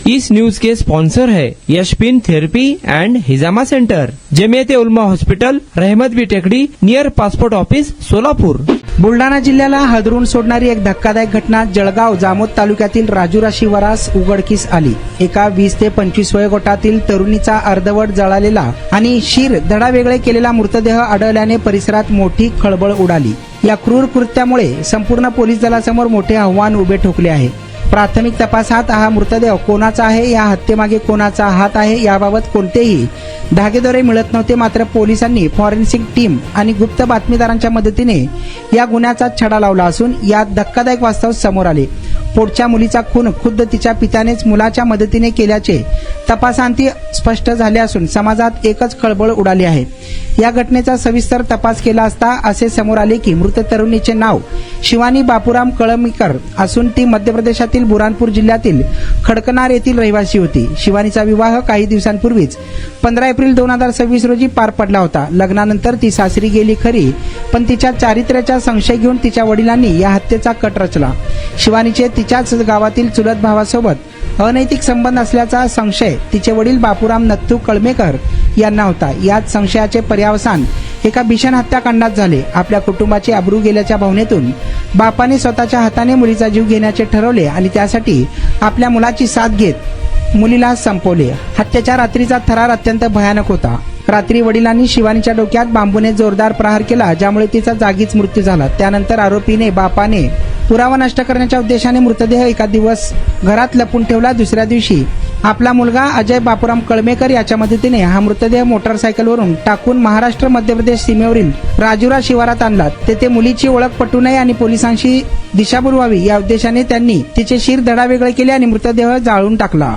इस news के sponsor है यशपिन therapy end हिजामा centre, Jamiat उलमा hospital, रहमतबी टेकडी, near passport office, Solapur. Buldhana जिल्ह्याला हादरून सोडणारी एक धक्कादायक घटना जळगाव जामोद तालुक्यातील राजुरा शिवारास उघडकीस आली। एका 20 ते 25 वयोगटातील तरुणीचा अर्धवट जळालेला आणि शीर धडा वेगळे केलेला मृतदेह आढळल्याने परिसरात मोठी खळबळ उडाली। या क्रूर कृत्यामुळे संपूर्ण पोलीस दलासमोर मोठे आव्हान उभे ठोकले आहे। प्राथमिक तपासात हा मृतदेह कोणाचा आहे, या हत्येमागे कोणाचा हात आहे याबाबत कोणतेही धागेदोरे मिळत नव्हते। मात्र पोलिसांनी फॉरेन्सिक टीम आणि गुप्त बातमीदारांच्या मदतीने या गुन्ह्याचा छडा लावला असून यात धक्कादायक वास्तव समोर आले। पोटच्या मुलीचा खून खुद्द तिच्या पित्यानेच मुलाच्या मदतीने केल्याचे तपासांती स्पष्ट झाले असून समाजात एकच खळबळ उडाली आहे। या घटनेचा सविस्तर तपास केला असता असे समोर आले की मृत तरुणीचे नाव शिवानी बापूराम कळमकर असून ती मध्य प्रदेशातील बुरहानपूर जिल्ह्यातील खडकनार येथील रहिवासी होती। शिवानीचा विवाह काही दिवसांपूर्वीच 15 एप्रिल 2026 रोजी पार पडला होता। लग्नानंतर ती सासरी गेली खरी, पण तिच्या चारित्र्याचा संशय घेऊन तिच्या वडिलांनी या हत्येचा कट रचला। शिवानीचे तिच्याच गावातील चुलत भावासोबत अनैतिक संबंध असल्याचा संशय तिचे वडील बापूराम नत्थू कळमेकर यांना होता। याच संशयाचे पर्यावसान एका भीषण हत्याकांडात झाले। आपल्या कुटुंबाची अब्रू गेल्याच्या भावनेतून बापाने स्वतःच्या हाताने मुलीचा जीव घेण्याचे ठरवले आणि त्यासाठी आपल्या मुलाची साथ घेत मुलीला संपवले। हत्येच्या रात्रीचा थरार अत्यंत भयानक होता। रात्री वडिलांनी शिवानीच्या डोक्यात बांबूने जोरदार प्रहार केला, ज्यामुळे तिचा जागीच मृत्यू झाला। त्यानंतर आरोपीने बापाने पुरावा नष्ट करण्याच्या उद्देशाने मृतदेह एका दिवस घरात लपून ठेवला। दुसऱ्या दिवशी आपला मुलगा अजय बापूराम कळमेकर याच्या मदतीने हा मृतदेह मोटारसायकलवरून टाकून महाराष्ट्र मध्य प्रदेश सीमेवरील राजुरा शिवारात आणला। तेथे मुलीची ओळख पटू नये आणि पोलिसांशी दिशाभूल व्हावी या उद्देशाने त्यांनी तिचे शीर धडावेगळे केले आणि मृतदेह जाळून टाकला।